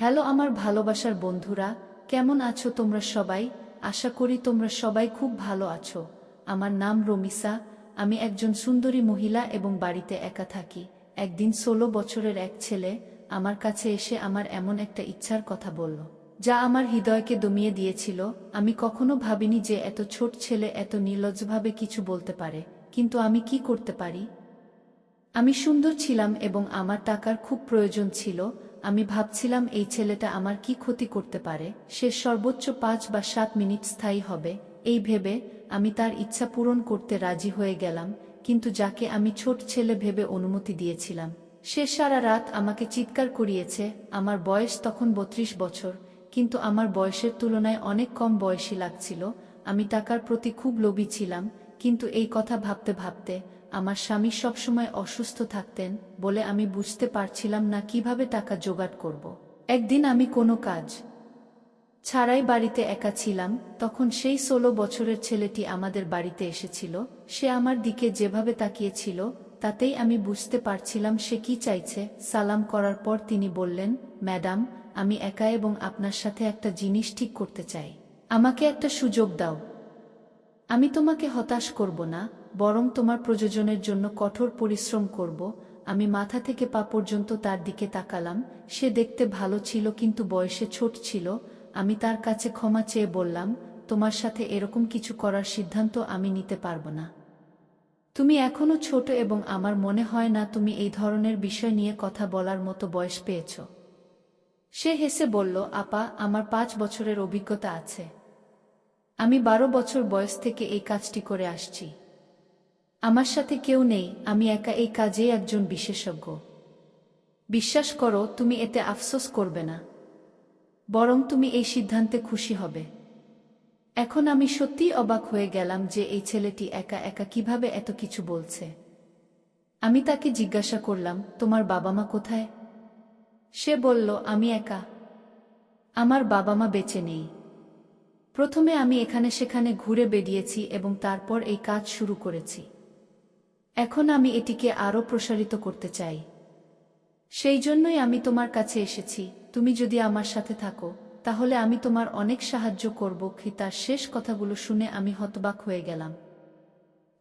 Hello আমার ভালোবাসার বন্ধুরা, কেমন আছো তোমরা সবাই? আশা করি তোমরা সবাই খুব ভালো আছো। আমার নাম রমিসা। আমি একজন সুন্দরী মহিলা এবং বাড়িতে একা থাকি। একদিন 16 বছরের এক ছেলে আমার কাছে এসে আমার এমন একটা ইচ্ছার কথা বলল, যা আমার হৃদয়কে দমিয়ে দিয়েছিল। আমি কখনো ভাবিনি যে এত ছোট ছেলে এত নির্লজ্জভাবে কিছু বলতে পারে। কিন্তু আমি কি করতে পারি? আমি সুন্দর ছিলাম এবং আমার টাকার খুব প্রয়োজন ছিল। আমি ভাবছিলাম এই ছেলেটা আমার কি ক্ষতি করতে পারে, সে সর্বোচ্চ 5 বা 7 মিনিট স্থায়ী হবে। এই ভেবে আমি তার ইচ্ছা পূরণ করতে রাজি হয়ে গেলাম। কিন্তু যাকে আমি ছোট ছেলে ভেবে অনুমতি দিয়েছিলাম, সে সারা রাত আমাকে চিৎকার করিয়েছে। আমার বয়স তখন 32 বছর, কিন্তু আমার বয়সের তুলনায় অনেক কম বয়সী লাগছিল। আমি টাকার প্রতি খুব লোভী ছিলাম, কিন্তু এই কথা ভাবতে ভাবতে আমার স্বামী সবসময় অসুস্থ থাকতেন বলে আমি বুঝতে পারছিলাম না কিভাবে টাকা জোগাড় করব। একদিন আমি কোনো কাজ ছাড়াই বাড়িতে একা ছিলাম। তখন সেই 16 বছরের ছেলেটি আমাদের বাড়িতে এসেছিল। সে আমার দিকে যেভাবে তাকিয়েছিল তাতেই আমি বুঝতে পারছিলাম সে কি চাইছে। সালাম করার পর তিনি বললেন, ম্যাডাম, আমি একা এবং আপনার সাথে একটা জিনিস ঠিক করতে চাই। আমাকে একটা সুযোগ দাও। আমি তোমাকে হতাশ করব না, বরং তোমার প্রয়োজনের জন্য কঠোর পরিশ্রম করব। আমি মাথা থেকে পা পর্যন্ত তার দিকে তাকালাম। সে দেখতে ভালো ছিল কিন্তু বয়সে ছোট ছিল। আমি তার কাছে ক্ষমা চেয়ে বললাম, তোমার সাথে এরকম কিছু করার সিদ্ধান্ত আমি নিতে পারব না। তুমি এখনো ছোট এবং আমার মনে হয় না তুমি এই ধরনের বিষয় নিয়ে কথা বলার মতো বয়স পেয়েছ। সে হেসে বলল, আপা, আমার 5 বছরের অভিজ্ঞতা আছে। আমি 12 বছর বয়স থেকে এই কাজটি করে আসছি। আমার সাথে কেউ নেই, আমি একা এই কাজেই একজন বিশেষজ্ঞ। বিশ্বাস করো, তুমি এতে আফসোস করবে না, বরং তুমি এই সিদ্ধান্তে খুশি হবে। এখন আমি সত্যিই অবাক হয়ে গেলাম যে এই ছেলেটি একা একা কিভাবে এত কিছু বলছে। আমি তাকে জিজ্ঞাসা করলাম, তোমার বাবা মা কোথায়? সে বলল, আমি একা। আমার বাবা মা বেঁচে নেই। প্রথমে আমি এখানে সেখানে ঘুরে বেড়িয়েছি এবং তারপর এই কাজ শুরু করেছি। এখন আমি এটিকে আরও প্রসারিত করতে চাই। সেই জন্যই আমি তোমার কাছে এসেছি। তুমি যদি আমার সাথে থাকো তাহলে আমি তোমার অনেক সাহায্য করব। তার শেষ কথাগুলো শুনে আমি হতবাক হয়ে গেলাম।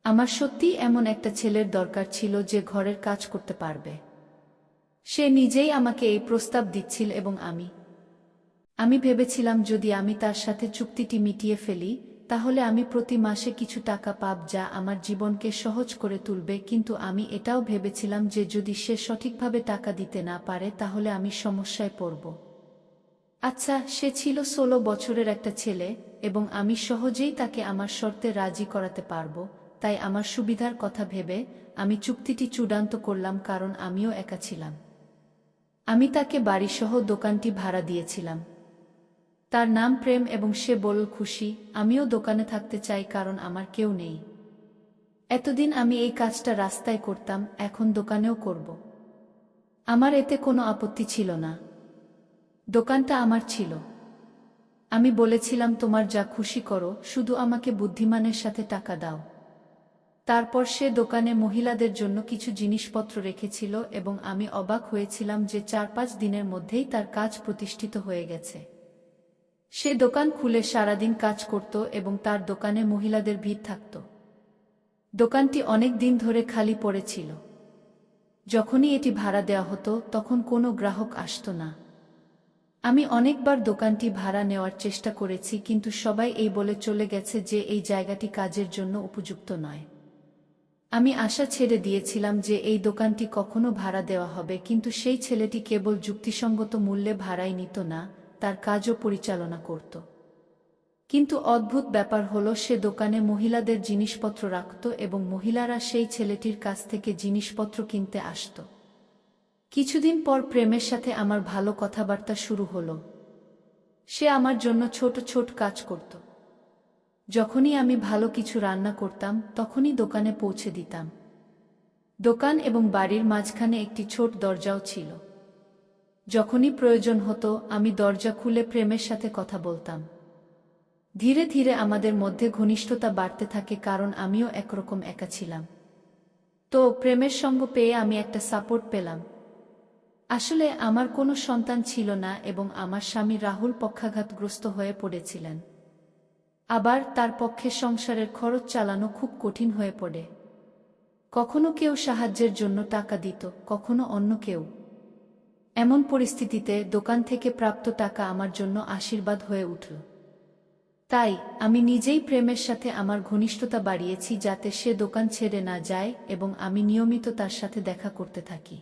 আমার সত্যিই এমন একটা ছেলের দরকার ছিল যে ঘরের কাজ করতে পারবে। সে নিজেই আমাকে এই প্রস্তাব দিচ্ছিল এবং আমি ভেবেছিলাম যদি আমি তার সাথে চুক্তিটি মিটিয়ে ফেলি তাহলে আমি প্রতি মাসে কিছু টাকা পাব, যা আমার জীবনকে সহজ করে তুলবে। কিন্তু আমি এটাও ভেবেছিলাম যে যদি সে সঠিকভাবে টাকা দিতে না পারে তাহলে আমি সমস্যায় পড়ব। আচ্ছা, সে ছিল 16 বছরের একটা ছেলে এবং আমি সহজেই তাকে আমার শর্তে রাজি করাতে পারব। তাই আমার সুবিধার কথা ভেবে আমি চুক্তিটি চূড়ান্ত করলাম, কারণ আমিও একা ছিলাম। আমি তাকে বাড়িসহ দোকানটি ভাড়া দিয়েছিলাম। তার নাম প্রেম এবং সে বলল, খুশি। আমিও দোকানে থাকতে চাই কারণ আমার কেউ নেই। এতদিন আমি এই কাজটা রাস্তায় করতাম, এখন দোকানেও করব। আমার এতে কোনো আপত্তি ছিল না। দোকানটা আমার ছিল। আমি বলেছিলাম, তোমার যা খুশি করো, শুধু আমাকে বুদ্ধিমানের সাথে টাকা দাও। তারপর সে দোকানে মহিলাদের জন্য কিছু জিনিসপত্র রেখেছিল এবং আমি অবাক হয়েছিলাম যে 4-5 দিনের মধ্যেই তার কাজ প্রতিষ্ঠিত হয়ে গেছে। সে দোকান খুলে সারাদিন কাজ করত এবং তার দোকানে মহিলাদের ভিড় থাকত। দোকানটি অনেক দিন ধরে খালি পড়েছিল। যখনই এটি ভাড়া দেওয়া হতো তখন কোনো গ্রাহক আসত না। আমি অনেকবার দোকানটি ভাড়া নেওয়ার চেষ্টা করেছি, কিন্তু সবাই এই বলে চলে গেছে যে এই জায়গাটি কাজের জন্য উপযুক্ত নয়। আমি আশা ছেড়ে দিয়েছিলাম যে এই দোকানটি কখনো ভাড়া দেওয়া হবে, কিন্তু সেই ছেলেটি কেবল যুক্তিসঙ্গত মূল্যে ভাড়াই নিত না, তার কাজও পরিচালনা করত। কিন্তু অদ্ভুত ব্যাপার হলো, সে দোকানে মহিলাদের জিনিসপত্র রাখত এবং মহিলারা সেই ছেলেটির কাছ থেকে জিনিসপত্র কিনতে আসত। কিছুদিন পর প্রেমের সাথে আমার ভালো কথাবার্তা শুরু হলো। সে আমার জন্য ছোট ছোট কাজ করত। যখনই আমি ভালো কিছু রান্না করতাম তখনই দোকানে পৌঁছে দিতাম। দোকান এবং বাড়ির মাঝখানে একটি ছোট দরজাও ছিল। যখনই প্রয়োজন হতো আমি দরজা খুলে প্রেমের সাথে কথা বলতাম। ধীরে ধীরে আমাদের মধ্যে ঘনিষ্ঠতা বাড়তে থাকে, কারণ আমিও একরকম একা ছিলাম। তো প্রেমের সঙ্গ পেয়ে আমি একটা সাপোর্ট পেলাম। আসলে আমার কোনো সন্তান ছিল না এবং আমার স্বামী রাহুল পক্ষাঘাতগ্রস্ত হয়ে পড়েছিলেন। আবার তার পক্ষে সংসারের খরচ চালানো খুব কঠিন হয়ে পড়ে। কখনো কেউ সাহায্যের জন্য টাকা দিত, কখনো অন্য কেউ। এমন পরিস্থিতিতে দোকান থেকে প্রাপ্ত টাকা আমার জন্য আশীর্বাদ হয়ে উঠল। তাই আমি নিজেই প্রেমের সাথে আমার ঘনিষ্ঠতা বাড়িয়েছি যাতে সে দোকান ছেড়ে না যায় এবং আমি নিয়মিত তার সাথে দেখা করতে থাকি।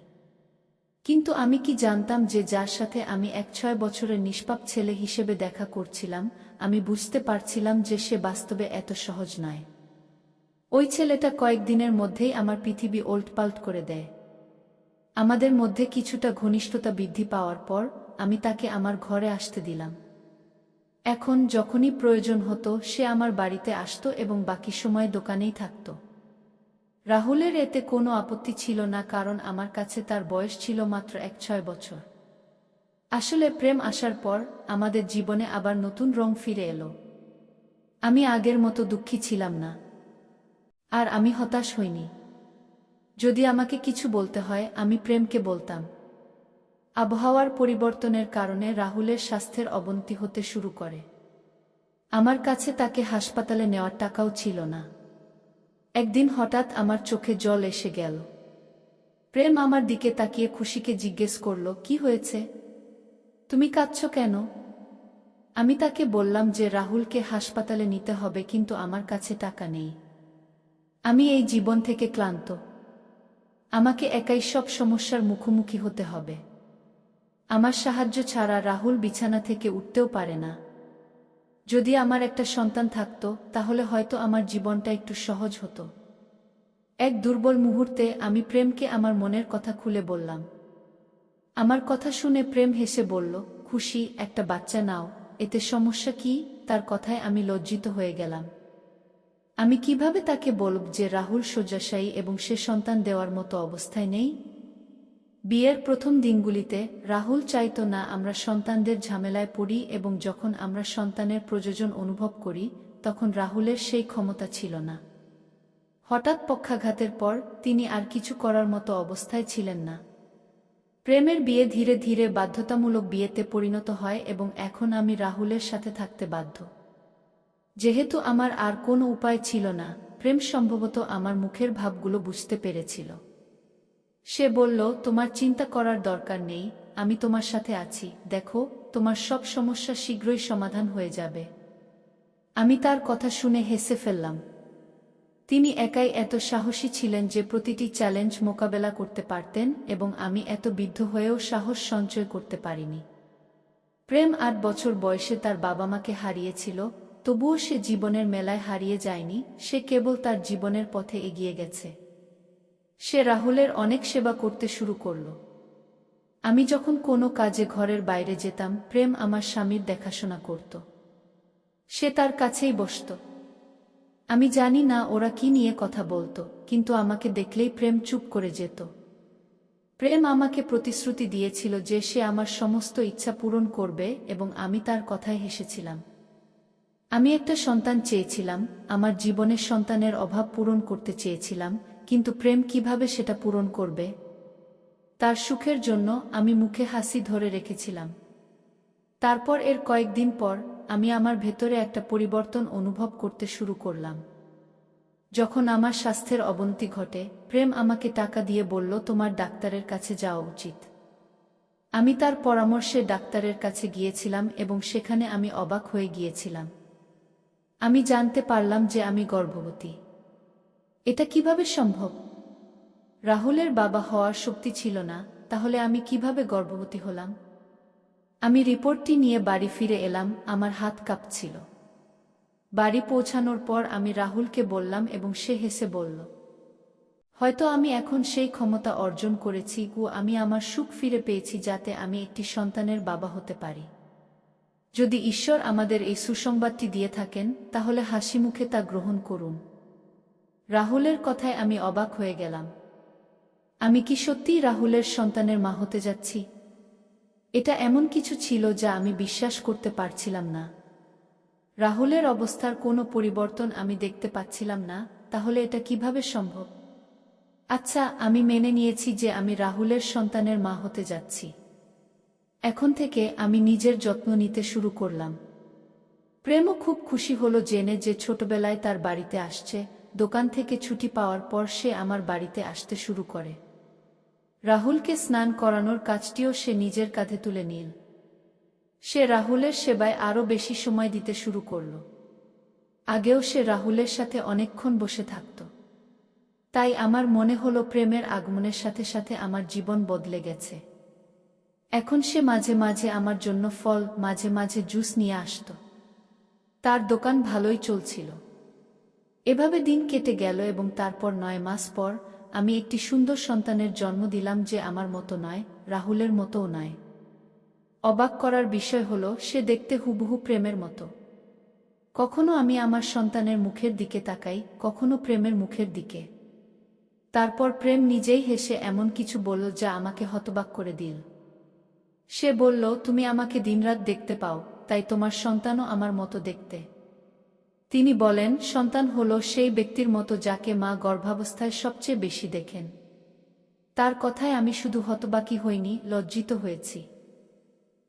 কিন্তু আমি কি জানতাম যে যার সাথে আমি 6 বছরের নিষ্পাপ ছেলে হিসেবে দেখা করছিলাম, আমি বুঝতে পারছিলাম যে সে বাস্তবে এত সহজ নয়। ওই ছেলেটা কয়েকদিনের মধ্যেই আমার পৃথিবী ওলটপালট করে দেয়। আমাদের মধ্যে কিছুটা ঘনিষ্ঠতা বৃদ্ধি পাওয়ার পর আমি তাকে আমার ঘরে আসতে দিলাম। এখন যখনই প্রয়োজন হতো সে আমার বাড়িতে আসতো এবং বাকি সময় দোকানেই থাকত। রাহুলের এতে কোনো আপত্তি ছিল না, কারণ আমার কাছে তার বয়স ছিল মাত্র 6 বছর। আসলে প্রেম আসার পর আমাদের জীবনে আবার নতুন রং ফিরে এলো। আমি আগের মতো দুঃখী ছিলাম না, আর আমি হতাশ হইনি। যদি আমাকে কিছু বলতে হয় আমি প্রেমকে বলতাম। আবহাওয়ার পরিবর্তনের কারণে রাহুলের স্বাস্থ্যের অবনতি হতে শুরু করে। আমার কাছে তাকে হাসপাতালে নেওয়ার টাকাও ছিল না। একদিন হঠাৎ আমার চোখে জল এসে গেল। প্রেম আমার দিকে তাকিয়ে খুশিকে জিজ্ঞেস করল, কি হয়েছে? তুমি কাঁদছ কেন? আমি তাকে বললাম যে রাহুলকে হাসপাতালে নিতে হবে, কিন্তু আমার কাছে টাকা নেই। আমি এই জীবন থেকে ক্লান্ত। আমাকে একাই সব সমস্যার মুখোমুখি হতে হবে। আমার সাহায্য ছাড়া রাহুল বিছানা থেকে উঠতেও পারে না। যদি আমার একটা সন্তান থাকতো তাহলে হয়তো আমার জীবনটা একটু সহজ হতো। এক দুর্বল মুহূর্তে আমি প্রেমকে আমার মনের কথা খুলে বললাম। আমার কথা শুনে প্রেম হেসে বলল, খুশি, একটা বাচ্চা নাও, এতে সমস্যা কি? তার কথায় আমি লজ্জিত হয়ে গেলাম। আমি কিভাবে তাকে বলব যে রাহুল শয্যাশায়ী এবং সে সন্তান দেওয়ার মতো অবস্থায় নেই? বিয়ের প্রথম দিনগুলিতে রাহুল চাইতো না আমরা সন্তানদের ঝামেলায় পড়ি, এবং যখন আমরা সন্তানের প্রয়োজন অনুভব করি তখন রাহুলের সেই ক্ষমতা ছিল না। হঠাৎ পক্ষাঘাতের পর তিনি আর কিছু করার মতো অবস্থায় ছিলেন না। প্রেমের বিয়ে ধীরে ধীরে বাধ্যতামূলক বিয়েতে পরিণত হয় এবং এখন আমি রাহুলের সাথে থাকতে বাধ্য। যেহেতু আমার আর কোনো উপায় ছিল না, প্রেম সম্ভবত আমার মুখের ভাবগুলো বুঝতে পেরেছিল। সে বলল, তোমার চিন্তা করার দরকার নেই, আমি তোমার সাথে আছি, দেখো তোমার সব সমস্যা শীঘ্রই সমাধান হয়ে যাবে। আমি তার কথা শুনে হেসে ফেললাম। তিনি একাই এত সাহসী ছিলেন যে প্রতিটি চ্যালেঞ্জ মোকাবেলা করতে পারতেন, এবং আমি এত বৃদ্ধ হয়েও সাহস সঞ্চয় করতে পারিনি। প্রেম 8 বছর বয়সে তার বাবা মাকে হারিয়েছিল, তবুও সে জীবনের মেলায় হারিয়ে যায়নি, সে কেবল তার জীবনের পথে এগিয়ে গেছে। সে রাহুলের অনেক সেবা করতে শুরু করল। আমি যখন কোনো কাজে ঘরের বাইরে যেতাম প্রেম আমার স্বামীর দেখাশোনা করত। সে তার কাছেই বসত। আমি জানি না ওরা কি নিয়ে কথা বলতো, কিন্তু আমাকে দেখলেই প্রেম চুপ করে যেত। প্রেম আমাকে প্রতিশ্রুতি দিয়েছিল যে সে আমার সমস্ত ইচ্ছা পূরণ করবে, এবং আমি তার কথায় হেসেছিলাম। আমি একটা সন্তান চেয়েছিলাম, আমার জীবনের সন্তানের অভাব পূরণ করতে চেয়েছিলাম, কিন্তু প্রেম কিভাবে সেটা পূরণ করবে? তার সুখের জন্য আমি মুখে হাসি ধরে রেখেছিলাম। তারপর এর কয়েকদিন পর আমি আমার ভেতরে একটা পরিবর্তন অনুভব করতে শুরু করলাম। যখন আমার স্বাস্থ্যের অবনতি ঘটে প্রেম আমাকে টাকা দিয়ে বলল, তোমার ডাক্তারের কাছে যাওয়া উচিত। আমি তার পরামর্শে ডাক্তারের কাছে গিয়েছিলাম এবং সেখানে আমি অবাক হয়ে গিয়েছিলাম। আমি জানতে পারলাম যে আমি গর্ভবতী। এটা কিভাবে সম্ভব? রাহুলের বাবা হওয়ার শক্তি ছিল না, তাহলে আমি কিভাবে গর্ভবতী হলাম? আমি রিপোর্টটি নিয়ে বাড়ি ফিরে এলাম, আমার হাত কাঁপছিল। বাড়ি পৌঁছানোর পর আমি রাহুলকে বললাম এবং সে হেসে বলল, হয়তো আমি এখন সেই ক্ষমতা অর্জন করেছি ও আমি আমার সুখ ফিরে পেয়েছি যাতে আমি একটি সন্তানের বাবা হতে পারি। যদি ঈশ্বর আমাদের এই সুসংবাদটি দিয়ে থাকেন তাহলে হাসিমুখে তা গ্রহণ করুন। রাহুলের কথায় আমি অবাক হয়ে গেলাম। আমি কি সত্যিই রাহুলের সন্তানের মা হতে যাচ্ছি? এটা এমন কিছু ছিল যা আমি বিশ্বাস করতে পারছিলাম না। রাহুলের অবস্থার কোনো পরিবর্তন আমি দেখতে পাচ্ছিলাম না, তাহলে এটা কিভাবে সম্ভব? আচ্ছা, আমি মেনে নিয়েছি যে আমি রাহুলের সন্তানের মা হতে যাচ্ছি। এখন থেকে আমি নিজের যত্ন নিতে শুরু করলাম। প্রেমও খুব খুশি হলো জেনে যে ছোটবেলায় তার বাড়িতে আসছে। দোকান থেকে ছুটি পাওয়ার পর সে আমার বাড়িতে আসতে শুরু করে। রাহুলকে স্নান করানোর কাজটিও সে নিজের কাঁধে তুলে নিল। সে রাহুলের সেবায় আরও বেশি সময় দিতে শুরু করল। আগেও সে রাহুলের সাথে অনেকক্ষণ বসে থাকত। তাই আমার মনে হলো প্রেমের আগমনের সাথে সাথে আমার জীবন বদলে গেছে। এখন সে মাঝে মাঝে আমার জন্য ফল, মাঝে মাঝে জুস নিয়ে আসত। তার দোকান ভালোই চলছিল। এভাবে দিন কেটে গেল এবং তারপর 9 মাস পর আমি একটি সুন্দর সন্তানের জন্ম দিলাম, যে আমার মতো নয়, রাহুলের মতোও নয়। অবাক করার বিষয় হলো সে দেখতে হুবহু প্রেমের মতো। কখনো আমি আমার সন্তানের মুখের দিকে তাকাই, কখনো প্রেমের মুখের দিকে। তারপর প্রেম নিজেই হেসে এমন কিছু বলল যা আমাকে হতবাক করে দিল। সে বলল, তুমি আমাকে দিনরাত দেখতে পাও, তাই তোমার সন্তানও আমার মতো দেখতে। তিনি বলেন, সন্তান হলো সেই ব্যক্তির মতো যাকে মা গর্ভাবস্থায় সবচেয়ে বেশি দেখেন। তার কথায় আমি শুধু হতবাকই হইনি, লজ্জিত হয়েছি।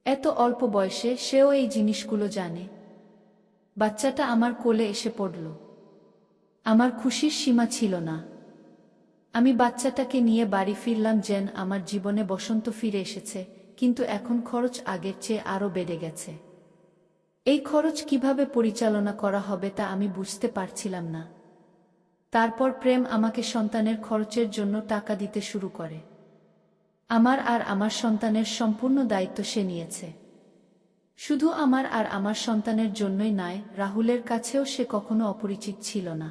এত অল্প বয়সে সেও এই জিনিসগুলো জানে। বাচ্চাটা আমার কোলে এসে পড়ল। আমার খুশির সীমা ছিল না। আমি বাচ্চাটাকে নিয়ে বাড়ি ফিরলাম, যেন আমার জীবনে বসন্ত ফিরে এসেছে। কিন্তু এখন খরচ আগের চেয়ে আরও বেড়ে গেছে। এই খরচ কিভাবে পরিচালনা করা হবে তা আমি বুঝতে পারছিলাম না। তারপর প্রেম আমাকে সন্তানের খরচের জন্য টাকা দিতে শুরু করে। আমার আর আমার সন্তানের সম্পূর্ণ দায়িত্ব সে নিয়েছে। শুধু আমার আর আমার সন্তানের জন্যই নয়, রাহুলের কাছেও সে কখনো অপরিচিত ছিল না।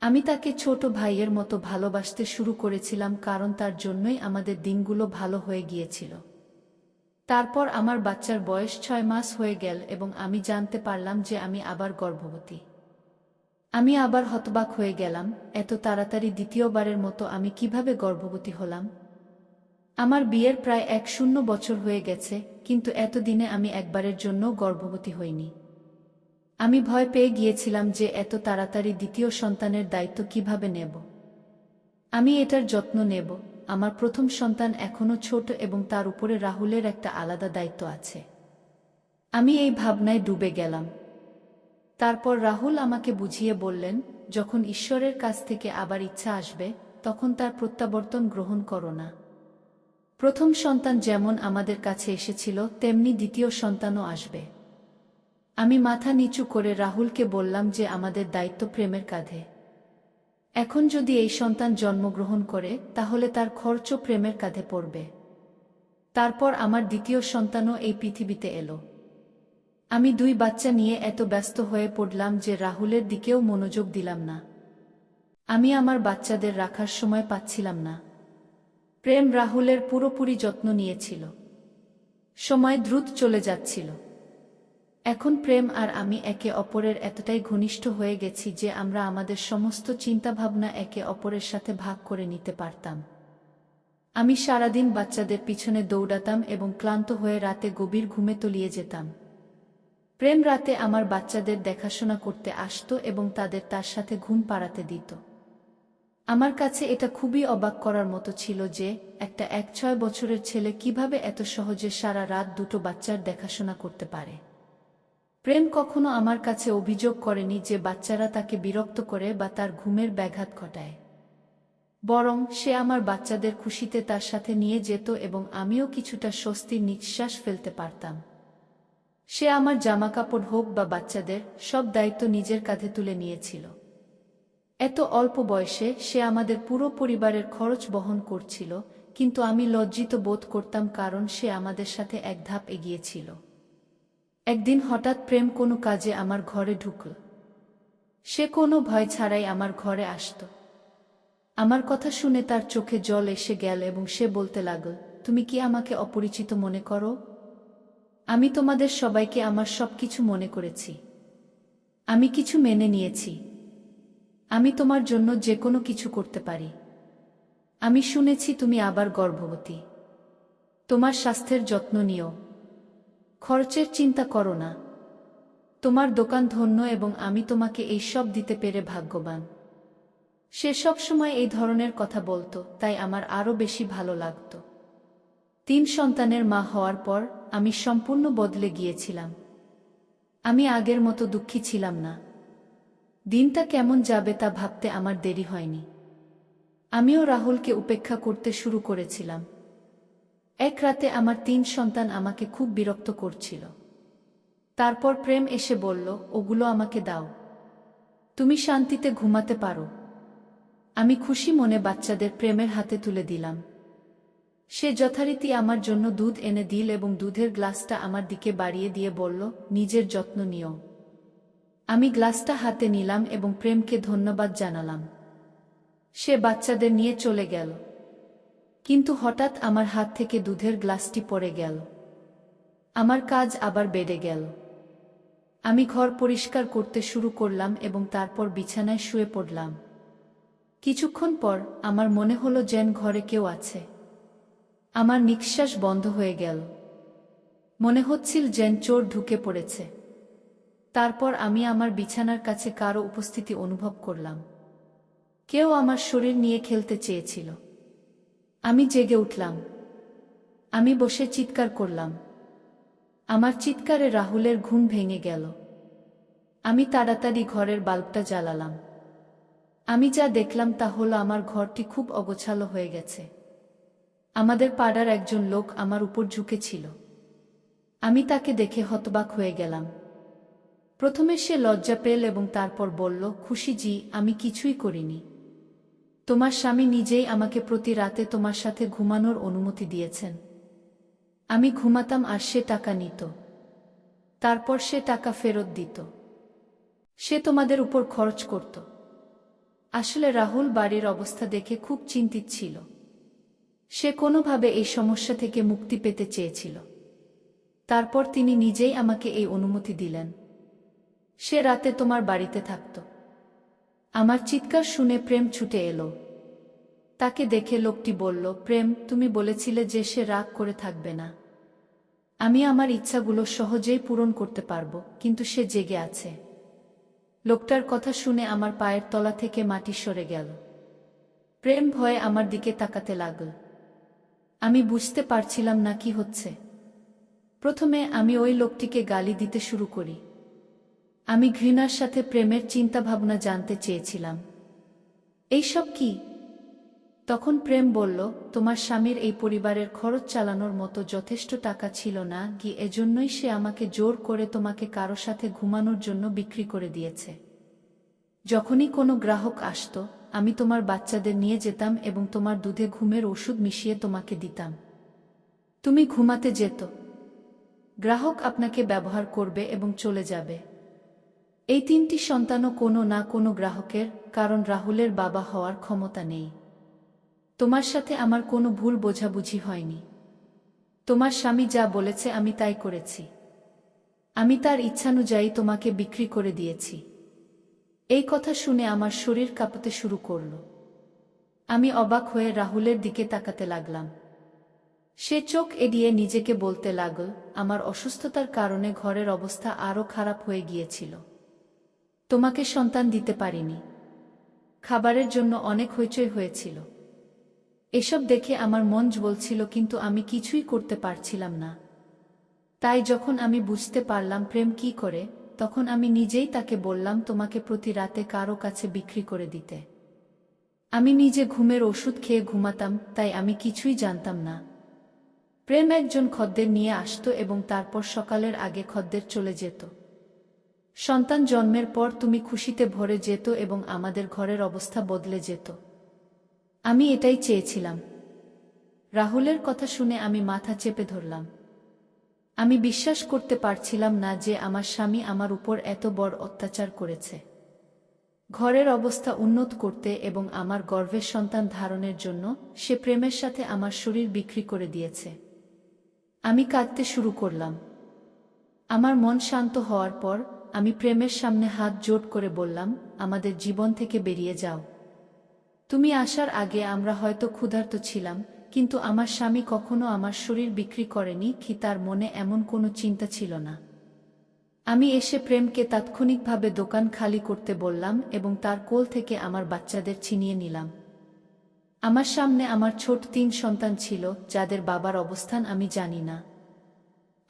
আমি তাকে ছোট ভাইয়ের মতো ভালোবাসতে শুরু করেছিলাম, কারণ তার জন্যই আমাদের দিনগুলো ভালো হয়ে গিয়েছিল। তারপর আমার বাচ্চার বয়স 6 মাস হয়ে গেল এবং আমি জানতে পারলাম যে আমি আবার গর্ভবতী। আমি আবার হতবাক হয়ে গেলাম, এত তাড়াতাড়ি দ্বিতীয়বারের মতো আমি কিভাবে গর্ভবতী হলাম। আমার বিয়ের প্রায় 10 বছর হয়ে গেছে, কিন্তু এতদিনে আমি একবারের জন্যও গর্ভবতী হইনি। আমি ভয় পেয়ে গিয়েছিলাম যে এত তাড়াতাড়ি দ্বিতীয় সন্তানের দায়িত্ব কিভাবে নেব। আমি এটার যত্ন নেব। আমার প্রথম সন্তান এখনো ছোট এবং তার উপরে রাহুলের একটা আলাদা দায়িত্ব আছে। আমি এই ভাবনায় ডুবে গেলাম। তারপর রাহুল আমাকে বুঝিয়ে বললেন, যখন ঈশ্বরের কাছ থেকে আবার ইচ্ছা আসবে, তখন তার প্রত্যাবর্তন গ্রহণ করো না। প্রথম সন্তান যেমন আমাদের কাছে এসেছিল, তেমনি দ্বিতীয় সন্তানও আসবে। আমি মাথা নিচু করে রাহুলকে বললাম যে আমাদের দায়িত্ব প্রেমের কাঁধে। এখন যদি এই সন্তান জন্মগ্রহণ করে, তাহলে তার খরচও প্রেমের কাঁধে পড়বে। তারপর আমার দ্বিতীয় সন্তানও এই পৃথিবীতে এলো। আমি 2 বাচ্চা নিয়ে এত ব্যস্ত হয়ে পড়লাম যে রাহুলের দিকেও মনোযোগ দিলাম না। আমি আমার বাচ্চাদের রাখার সময় পাচ্ছিলাম না। প্রেম রাহুলের পুরোপুরি যত্ন নিয়েছিল। সময় দ্রুত চলে যাচ্ছিল। এখন প্রেম আর আমি একে অপরের এতটাই ঘনিষ্ঠ হয়ে গেছি যে আমরা আমাদের সমস্ত চিন্তাভাবনা একে অপরের সাথে ভাগ করে নিতে পারতাম। আমি সারাদিন বাচ্চাদের পিছনে দৌড়াতাম এবং ক্লান্ত হয়ে রাতে গভীর ঘুমে তলিয়ে যেতাম। প্রেম রাতে আমার বাচ্চাদের দেখাশোনা করতে আসতো এবং তাদের তার সাথে ঘুম পাড়াতে দিত। আমার কাছে এটা খুবই অবাক করার মতো ছিল যে একটা 6 বছরের ছেলে কিভাবে এত সহজে সারা রাত 2টো বাচ্চার দেখাশোনা করতে পারে। প্রেম কখনো আমার কাছে অভিযোগ করেনি যে বাচ্চারা তাকে বিরক্ত করে বা তার ঘুমের ব্যাঘাত ঘটায়। বরং সে আমার বাচ্চাদের খুশিতে তার সাথে নিয়ে যেত এবং আমিও কিছুটা স্বস্তির নিঃশ্বাস ফেলতে পারতাম। সে আমার জামাকাপড় হোক বা বাচ্চাদের, সব দায়িত্ব নিজের কাঁধে তুলে নিয়েছিল। এত অল্প বয়সে সে আমাদের পুরো পরিবারের খরচ বহন করছিল, কিন্তু আমি লজ্জিত বোধ করতাম কারণ সে আমাদের সাথে এক ধাপ এগিয়েছিল। একদিন হঠাৎ প্রেম কোনো কাজে আমার ঘরে ঢুকল। সে কোনো ভয় ছাড়াই আমার ঘরে আসত। আমার কথা শুনে তার চোখে জল এসে গেল এবং সে বলতে লাগল, তুমি কি আমাকে অপরিচিত মনে করো? আমি তোমাদের সবাইকে আমার সবকিছু মনে করেছি। আমি কিছু মেনে নিয়েছি। আমি তোমার জন্য যে কোনো কিছু করতে পারি। আমি শুনেছি তুমি আবার গর্ভবতী। তোমার স্বাস্থ্যের যত্ন নিও। খরচের চিন্তা করো না। তোমার দোকান ধন্য এবং আমি তোমাকে এই সব দিতে পেরে ভাগ্যবান। সে সবসময় এই ধরনের কথা বলতো, তাই আমার আরও বেশি ভালো লাগত। 3 সন্তানের মা হওয়ার পর আমি সম্পূর্ণ বদলে গিয়েছিলাম। আমি আগের মতো দুঃখী ছিলাম না। দিনটা কেমন যাবে তা ভাবতে আমার দেরি হয়নি। আমিও রাহুলকে উপেক্ষা করতে শুরু করেছিলাম। এক রাতে আমার 3 সন্তান আমাকে খুব বিরক্ত করছিল। তারপর প্রেম এসে বলল, ওগুলো আমাকে দাও, তুমি শান্তিতে ঘুমাতে পারো। আমি খুশি মনে বাচ্চাদের প্রেমের হাতে তুলে দিলাম। সে যথারীতি আমার জন্য দুধ এনে দিল এবং দুধের গ্লাসটা আমার দিকে বাড়িয়ে দিয়ে বলল, নিজের যত্ন নিও। আমি গ্লাসটা হাতে নিলাম এবং প্রেমকে ধন্যবাদ জানালাম। সে বাচ্চাদের নিয়ে চলে গেল। কিন্তু হঠাৎ আমার হাত থেকে দুধের গ্লাসটি পড়ে গেল। আমার কাজ আবার বেড়ে গেল। আমি ঘর পরিষ্কার করতে শুরু করলাম এবং তারপর বিছানায় শুয়ে পড়লাম। কিছুক্ষণ পর আমার মনে হলো যেন ঘরে কেউ আছে। আমার নিঃশ্বাস বন্ধ হয়ে গেল। মনে হচ্ছিল যেন চোর ঢুকে পড়েছে। তারপর আমি আমার বিছানার কাছে কারো উপস্থিতি অনুভব করলাম। কেউ আমার শরীর নিয়ে খেলতে চেয়েছিল। আমি জেগে উঠলাম। আমি বসে চিৎকার করলাম। আমার চিৎকারে রাহুলের ঘুম ভেঙে গেল। আমি তাড়াতাড়ি ঘরের বাল্বটা জ্বালালাম। আমি যা দেখলাম তা হলো আমার ঘরটি খুব অগোছালো হয়ে গেছে। আমাদের পাড়ার একজন লোক আমার উপর ঝুঁকেছিল। আমি তাকে দেখে হতবাক হয়ে গেলাম। প্রথমে সে লজ্জা পেল এবং তারপর বলল, খুশিজি, আমি কিছুই করিনি। তোমার স্বামী নিজেই আমাকে প্রতি রাতে তোমার সাথে ঘুমানোর অনুমতি দিয়েছেন। আমি ঘুমাতাম আর সে টাকা নিত। তারপর সে টাকা ফেরত দিত। সে তোমাদের উপর খরচ করত। আসলে রাহুল বাড়ির অবস্থা দেখে খুব চিন্তিত ছিল। সে কোনোভাবে এই সমস্যা থেকে মুক্তি পেতে চেয়েছিল। তারপর তিনি নিজেই আমাকে এই অনুমতি দিলেন। সে রাতে তোমার বাড়িতে থাকত। আমার চিৎকার শুনে প্রেম ছুটে এলো। তাকে দেখে লোকটি বলল, প্রেম, তুমি বলেছিলে যে সে রাগ করে থাকবে না। আমি আমার ইচ্ছাগুলো সহজেই পূরণ করতে পারবো, কিন্তু সে জেগে আছে। লোকটার কথা শুনে আমার পায়ের তলা থেকে মাটি সরে গেল। প্রেম ভয়ে আমার দিকে তাকাতে লাগল। আমি বুঝতে পারছিলাম না কি হচ্ছে। প্রথমে আমি ওই লোকটিকে গালি দিতে শুরু করি। আমি ঘৃণার সাথে প্রেমের চিন্তাভাবনা জানতে চেয়েছিলাম। এইসব কি? তখন প্রেম বলল, তোমার স্বামীর এই পরিবারের খরচ চালানোর মতো যথেষ্ট টাকা ছিল না কি, এজন্যই সে আমাকে জোর করে তোমাকে কারো সাথে ঘুমানোর জন্য বিক্রি করে দিয়েছে। যখনই কোনো গ্রাহক আসত, আমি তোমার বাচ্চাদের নিয়ে যেতাম এবং তোমার দুধে ঘুমের ওষুধ মিশিয়ে তোমাকে দিতাম। তুমি ঘুমাতে যেত। গ্রাহক আপনাকে ব্যবহার করবে এবং চলে যাবে। এই 3টি সন্তানও কোনো না কোনো গ্রাহকের, কারণ রাহুলের বাবা হওয়ার ক্ষমতা নেই। তোমার সাথে আমার কোনো ভুল বোঝাবুঝি হয়নি। তোমার স্বামী যা বলেছে আমি তাই করেছি। আমি তার ইচ্ছানুযায়ী তোমাকে বিক্রি করে দিয়েছি। এই কথা শুনে আমার শরীর কাঁপতে শুরু করল। আমি অবাক হয়ে রাহুলের দিকে তাকাতে লাগলাম। সে চোখ এড়িয়ে নিজেকে বলতে লাগল, আমার অসুস্থতার কারণে ঘরের অবস্থা আরও খারাপ হয়ে গিয়েছিল। তোমাকে সন্তান দিতে পারিনি। খাবারের জন্য অনেক হইচই হয়েছিল। এসব দেখে আমার মন জ্বলছিল, কিন্তু আমি কিছুই করতে পারছিলাম না। তাই যখন আমি বুঝতে পারলাম প্রেম কি করে, তখন আমি নিজেই তাকে বললাম তোমাকে প্রতি রাতে কারো কাছে বিক্রি করে দিতে। আমি নিজে ঘুমের ওষুধ খেয়ে ঘুমাতাম, তাই আমি কিছুই জানতাম না। প্রেম একজন খদ্দের নিয়ে আসতো এবং তারপর সকালের আগে খদ্দের চলে যেত। সন্তান জন্মের পর তুমি খুশিতে ভরে যেত এবং আমাদের ঘরের অবস্থা বদলে যেত। আমি এটাই চেয়েছিলাম। রাহুলের কথা শুনে আমি মাথা চেপে ধরলাম। আমি বিশ্বাস করতে পারছিলাম না যে আমার স্বামী আমার উপর এত বড় অত্যাচার করেছে। ঘরের অবস্থা উন্নত করতে এবং আমার গর্ভের সন্তান ধারণের জন্য সে প্রেমের সাথে আমার শরীর বিক্রি করে দিয়েছে। আমি কাঁদতে শুরু করলাম। আমার মন শান্ত হওয়ার পর আমি প্রেমের সামনে হাত জোড় করে বললাম, আমাদের জীবন থেকে বেরিয়ে যাও। তুমি আসার আগে আমরা হয়তো ক্ষুধার্ত ছিলাম, কিন্তু আমার স্বামী কখনো আমার শরীর বিক্রি করেনি কি তার মনে এমন কোনো চিন্তা ছিল না। আমি এসে প্রেমকে তাৎক্ষণিকভাবে দোকান খালি করতে বললাম এবং তার কোল থেকে আমার বাচ্চাদের ছিনিয়ে নিলাম। আমার সামনে আমার ছোট 3 সন্তান ছিল, যাদের বাবার অবস্থান আমি জানি না।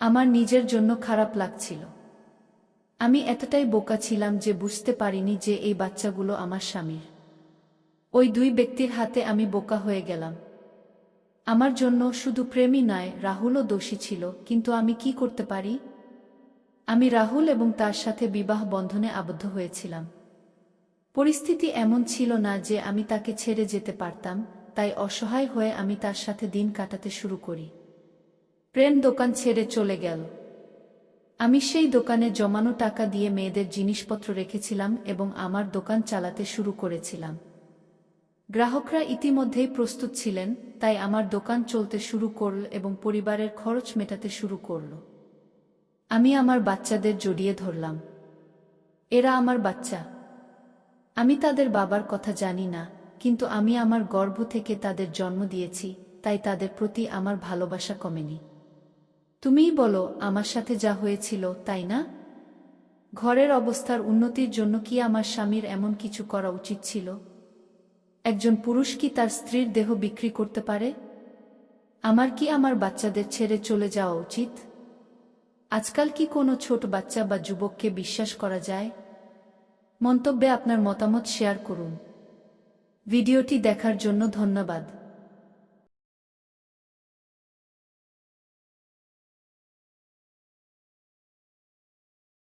আমার নিজের জন্য খারাপ লাগছিল। আমি এতটাই বোকা ছিলাম যে বুঝতে পারিনি যে এই বাচ্চাগুলো আমার স্বামীর। ওই 2 ব্যক্তির হাতে আমি বোকা হয়ে গেলাম। আমার জন্য শুধু প্রেমই নয়, রাহুলও দোষী ছিল, কিন্তু আমি কি করতে পারি? আমি রাহুল এবং তার সাথে বিবাহ বন্ধনে আবদ্ধ হয়েছিলাম। পরিস্থিতি এমন ছিল না যে আমি তাকে ছেড়ে যেতে পারতাম, তাই অসহায় হয়ে আমি তার সাথে দিন কাটাতে শুরু করি। প্রেম দোকান ছেড়ে চলে গেল। আমি সেই দোকানে জমানো টাকা দিয়ে মেয়েদের জিনিসপত্র রেখেছিলাম এবং আমার দোকান চালাতে শুরু করেছিলাম। গ্রাহকরা ইতিমধ্যেই প্রস্তুত ছিলেন, তাই আমার দোকান চলতে শুরু করল এবং পরিবারের খরচ মেটাতে শুরু করল। আমি আমার বাচ্চাদের জড়িয়ে ধরলাম। এরা আমার বাচ্চা। আমি তাদের বাবার কথা জানি না, কিন্তু আমি আমার গর্ভ থেকে তাদের জন্ম দিয়েছি, তাই তাদের প্রতি আমার ভালোবাসা কমেনি। তুমিই বলো, আমার সাথে যা হয়েছিল, তাই না? ঘরের অবস্থার উন্নতির জন্য কি আমার স্বামীর এমন কিছু করা উচিত ছিল? একজন পুরুষ কি তার স্ত্রীর দেহ বিক্রি করতে পারে? আমার কি আমার বাচ্চাদের ছেড়ে চলে যাওয়া উচিত? আজকাল কি কোনো ছোট বাচ্চা বা যুবককে বিশ্বাস করা যায়? মন্তব্যে আপনার মতামত শেয়ার করুন। ভিডিওটি দেখার জন্য ধন্যবাদ।